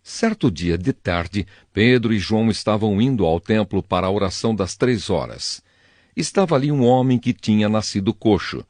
Certo dia de tarde, Pedro e João estavam indo ao templo para a oração das 3 horas. Estava ali um homem que tinha nascido coxo.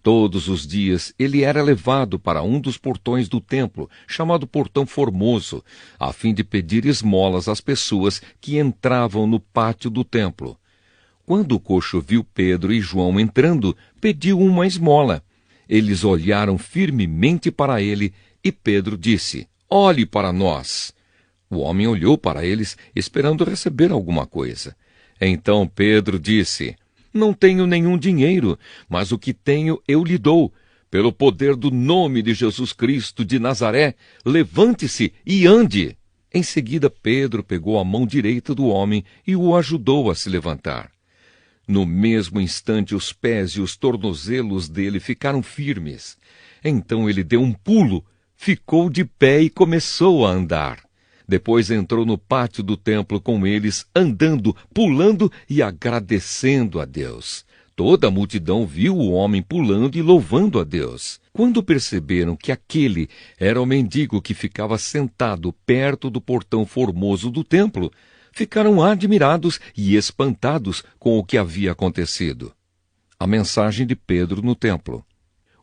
Todos os dias ele era levado para um dos portões do templo, chamado Portão Formoso, a fim de pedir esmolas às pessoas que entravam no pátio do templo. Quando o coxo viu Pedro e João entrando, pediu uma esmola. Eles olharam firmemente para ele e Pedro disse: "Olhe para nós." O homem olhou para eles, esperando receber alguma coisa. Então Pedro disse: "Não tenho nenhum dinheiro, mas o que tenho eu lhe dou. Pelo poder do nome de Jesus Cristo de Nazaré, levante-se e ande." Em seguida, Pedro pegou a mão direita do homem e o ajudou a se levantar. No mesmo instante, os pés e os tornozelos dele ficaram firmes. Então ele deu um pulo, ficou de pé e começou a andar. Depois entrou no pátio do templo com eles, andando, pulando e agradecendo a Deus. Toda a multidão viu o homem pulando e louvando a Deus. Quando perceberam que aquele era o mendigo que ficava sentado perto do portão formoso do templo, ficaram admirados e espantados com o que havia acontecido. A mensagem de Pedro no templo.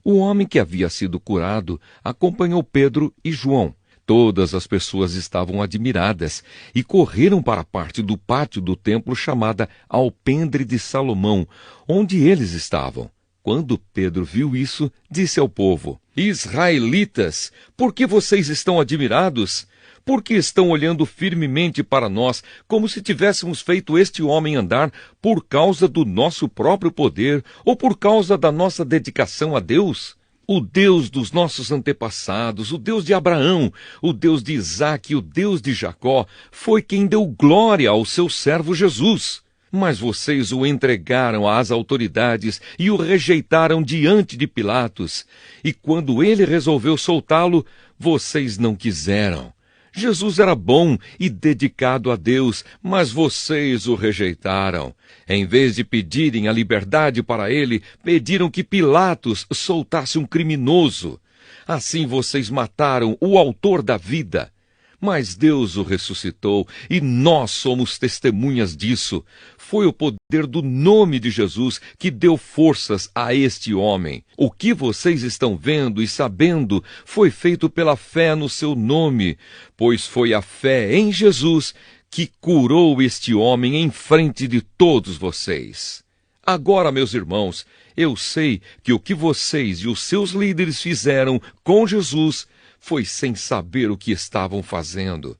O homem que havia sido curado acompanhou Pedro e João. Todas as pessoas estavam admiradas e correram para a parte do pátio do templo chamada Alpendre de Salomão, onde eles estavam. Quando Pedro viu isso, disse ao povo: "Israelitas, por que vocês estão admirados? Por que estão olhando firmemente para nós, como se tivéssemos feito este homem andar por causa do nosso próprio poder ou por causa da nossa dedicação a Deus? O Deus dos nossos antepassados, o Deus de Abraão, o Deus de Isaque e o Deus de Jacó, foi quem deu glória ao seu servo Jesus. Mas vocês o entregaram às autoridades e o rejeitaram diante de Pilatos. E quando ele resolveu soltá-lo, vocês não quiseram. Jesus era bom e dedicado a Deus, mas vocês o rejeitaram. Em vez de pedirem a liberdade para ele, pediram que Pilatos soltasse um criminoso. Assim vocês mataram o autor da vida. Mas Deus o ressuscitou e nós somos testemunhas disso. Foi o poder do nome de Jesus que deu forças a este homem. O que vocês estão vendo e sabendo foi feito pela fé no seu nome, pois foi a fé em Jesus que curou este homem em frente de todos vocês. Agora, meus irmãos, eu sei que o que vocês e os seus líderes fizeram com Jesus foi sem saber o que estavam fazendo.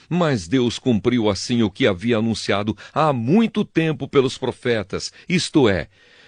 Mas Deus cumpriu assim o que havia anunciado há muito tempo pelos profetas, isto é,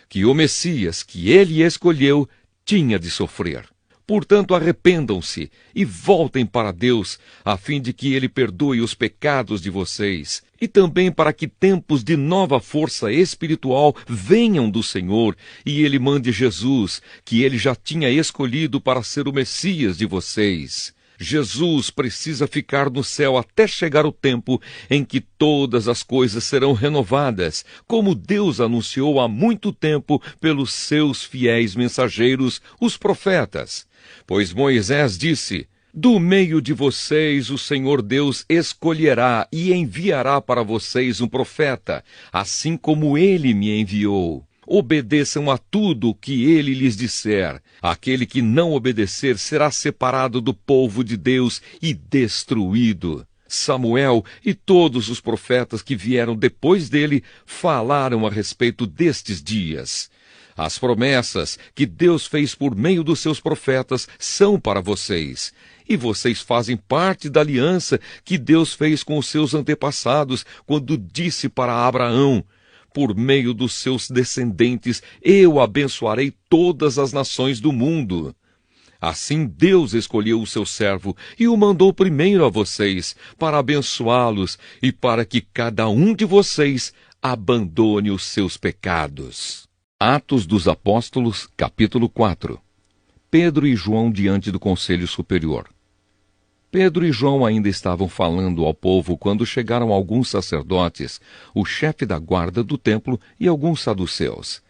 que o Messias que ele escolheu tinha de sofrer. Portanto, arrependam-se e voltem para Deus, a fim de que ele perdoe os pecados de vocês, e também para que tempos de nova força espiritual venham do Senhor, e ele mande Jesus, que ele já tinha escolhido para ser o Messias de vocês. Jesus precisa ficar no céu até chegar o tempo em que todas as coisas serão renovadas, como Deus anunciou há muito tempo pelos seus fiéis mensageiros, os profetas. Pois Moisés disse: "Do meio de vocês o Senhor Deus escolherá e enviará para vocês um profeta, assim como ele me enviou. Obedeçam a tudo o que ele lhes disser. Aquele que não obedecer será separado do povo de Deus e destruído." Samuel e todos os profetas que vieram depois dele falaram a respeito destes dias. As promessas que Deus fez por meio dos seus profetas são para vocês. E vocês fazem parte da aliança que Deus fez com os seus antepassados, quando disse para Abraão: "Por meio dos seus descendentes eu abençoarei todas as nações do mundo." Assim Deus escolheu o seu servo e o mandou primeiro a vocês, para abençoá-los e para que cada um de vocês abandone os seus pecados. Atos dos Apóstolos, capítulo 4. Pedro e João diante do Conselho Superior. Pedro e João ainda estavam falando ao povo quando chegaram alguns sacerdotes, o chefe da guarda do templo e alguns saduceus.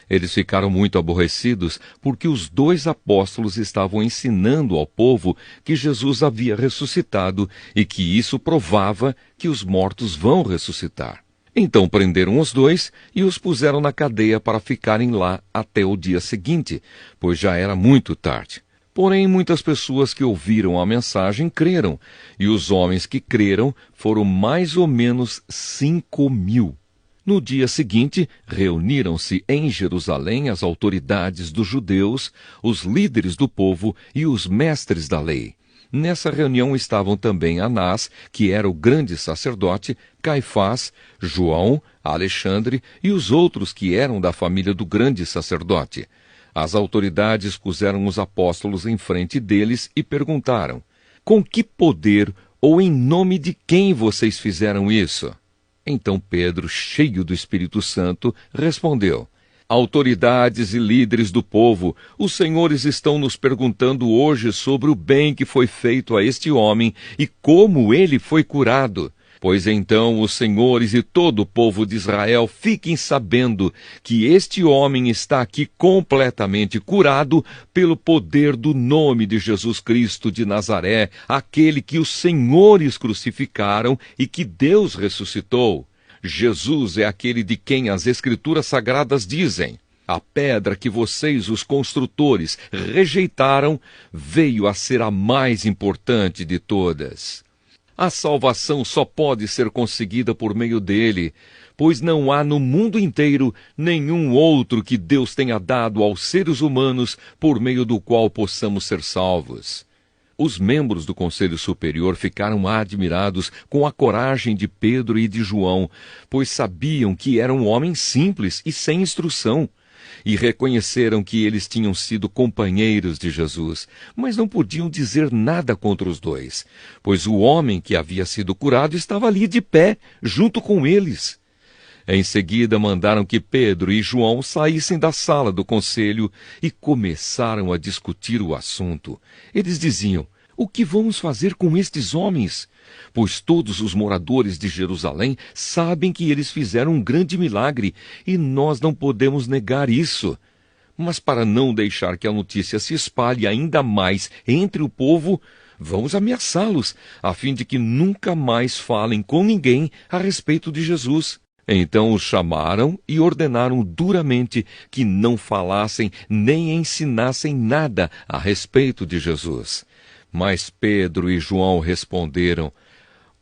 Eles ficaram muito aborrecidos porque os 2 apóstolos estavam ensinando ao povo que Jesus havia ressuscitado e que isso provava que os mortos vão ressuscitar. Então prenderam os 2 e os puseram na cadeia para ficarem lá até o dia seguinte, pois já era muito tarde. Porém, muitas pessoas que ouviram a mensagem creram, e os homens que creram foram mais ou menos 5.000. No dia seguinte, reuniram-se em Jerusalém as autoridades dos judeus, os líderes do povo e os mestres da lei. Nessa reunião estavam também Anás, que era o grande sacerdote, Caifás, João, Alexandre e os outros que eram da família do grande sacerdote. As autoridades puseram os apóstolos em frente deles e perguntaram: com que poder ou em nome de quem vocês fizeram isso? Então Pedro, cheio do Espírito Santo, respondeu: autoridades e líderes do povo, os senhores estão nos perguntando hoje sobre o bem que foi feito a este homem e como ele foi curado. Pois então os senhores e todo o povo de Israel fiquem sabendo que este homem está aqui completamente curado pelo poder do nome de Jesus Cristo de Nazaré, aquele que os senhores crucificaram e que Deus ressuscitou. Jesus é aquele de quem as Escrituras Sagradas dizem: a pedra que vocês, os construtores, rejeitaram, veio a ser a mais importante de todas. A salvação só pode ser conseguida por meio dele, pois não há no mundo inteiro nenhum outro que Deus tenha dado aos seres humanos por meio do qual possamos ser salvos. Os membros do Conselho Superior ficaram admirados com a coragem de Pedro e de João, pois sabiam que eram homens simples e sem instrução, e reconheceram que eles tinham sido companheiros de Jesus, mas não podiam dizer nada contra os 2, pois o homem que havia sido curado estava ali de pé, junto com eles. Em seguida mandaram que Pedro e João saíssem da sala do conselho e começaram a discutir o assunto. Eles diziam: o que vamos fazer com estes homens? Pois todos os moradores de Jerusalém sabem que eles fizeram um grande milagre e nós não podemos negar isso. Mas para não deixar que a notícia se espalhe ainda mais entre o povo, vamos ameaçá-los, a fim de que nunca mais falem com ninguém a respeito de Jesus. Então os chamaram e ordenaram duramente que não falassem nem ensinassem nada a respeito de Jesus. Mas Pedro e João responderam: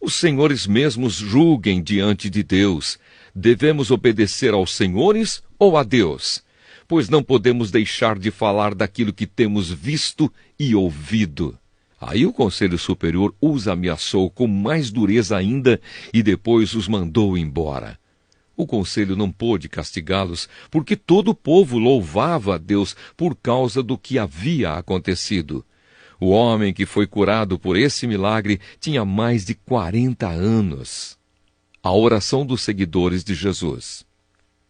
os senhores mesmos julguem diante de Deus. Devemos obedecer aos senhores ou a Deus? Pois não podemos deixar de falar daquilo que temos visto e ouvido. Aí o Conselho Superior os ameaçou com mais dureza ainda e depois os mandou embora. O conselho não pôde castigá-los, porque todo o povo louvava a Deus por causa do que havia acontecido. O homem que foi curado por esse milagre tinha mais de 40 anos. A oração dos seguidores de Jesus.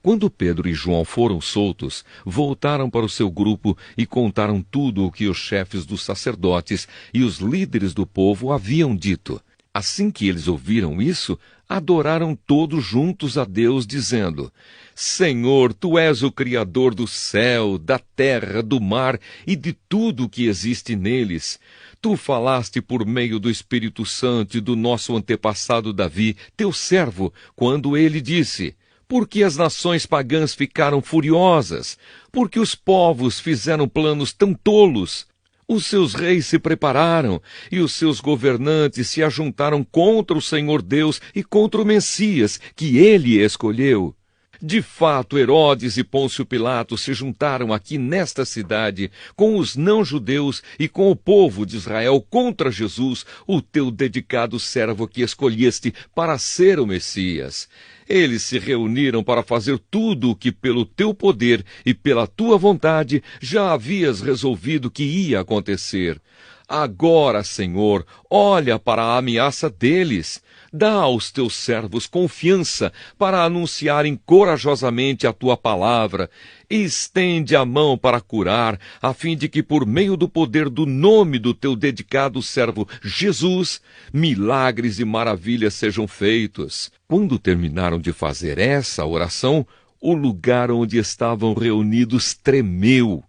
Quando Pedro e João foram soltos, voltaram para o seu grupo e contaram tudo o que os chefes dos sacerdotes e os líderes do povo haviam dito. Assim que eles ouviram isso, adoraram todos juntos a Deus, dizendo: Senhor, Tu és o Criador do céu, da terra, do mar e de tudo o que existe neles. Tu falaste por meio do Espírito Santo e do nosso antepassado Davi, teu servo, quando ele disse: porque as nações pagãs ficaram furiosas, porque os povos fizeram planos tão tolos. Os seus reis se prepararam, e os seus governantes se ajuntaram contra o Senhor Deus e contra o Messias, que ele escolheu. De fato, Herodes e Pôncio Pilatos se juntaram aqui nesta cidade, com os não-judeus e com o povo de Israel contra Jesus, o teu dedicado servo que escolheste para ser o Messias. Eles se reuniram para fazer tudo o que pelo teu poder e pela tua vontade já havias resolvido que ia acontecer. Agora, Senhor, olha para a ameaça deles. Dá aos teus servos confiança para anunciarem corajosamente a tua palavra. Estende a mão para curar, a fim de que, por meio do poder do nome do teu dedicado servo Jesus, milagres e maravilhas sejam feitos. Quando terminaram de fazer essa oração, o lugar onde estavam reunidos tremeu.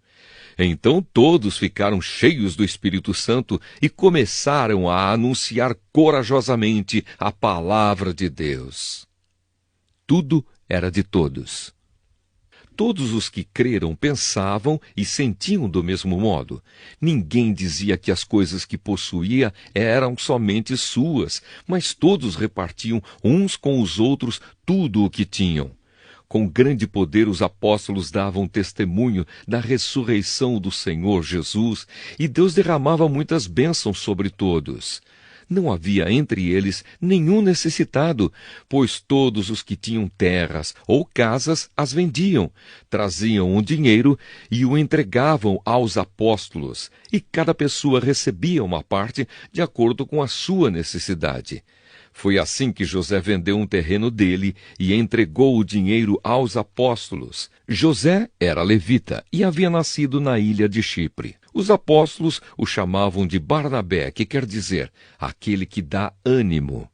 Então todos ficaram cheios do Espírito Santo e começaram a anunciar corajosamente a palavra de Deus. Tudo era de todos. Todos os que creram pensavam e sentiam do mesmo modo. Ninguém dizia que as coisas que possuía eram somente suas, mas todos repartiam uns com os outros tudo o que tinham. Com grande poder os apóstolos davam testemunho da ressurreição do Senhor Jesus, e Deus derramava muitas bênçãos sobre todos. Não havia entre eles nenhum necessitado, pois todos os que tinham terras ou casas as vendiam, traziam o dinheiro e o entregavam aos apóstolos, e cada pessoa recebia uma parte de acordo com a sua necessidade. Foi assim que José vendeu um terreno dele e entregou o dinheiro aos apóstolos. José era levita e havia nascido na ilha de Chipre. Os apóstolos o chamavam de Barnabé, que quer dizer, aquele que dá ânimo.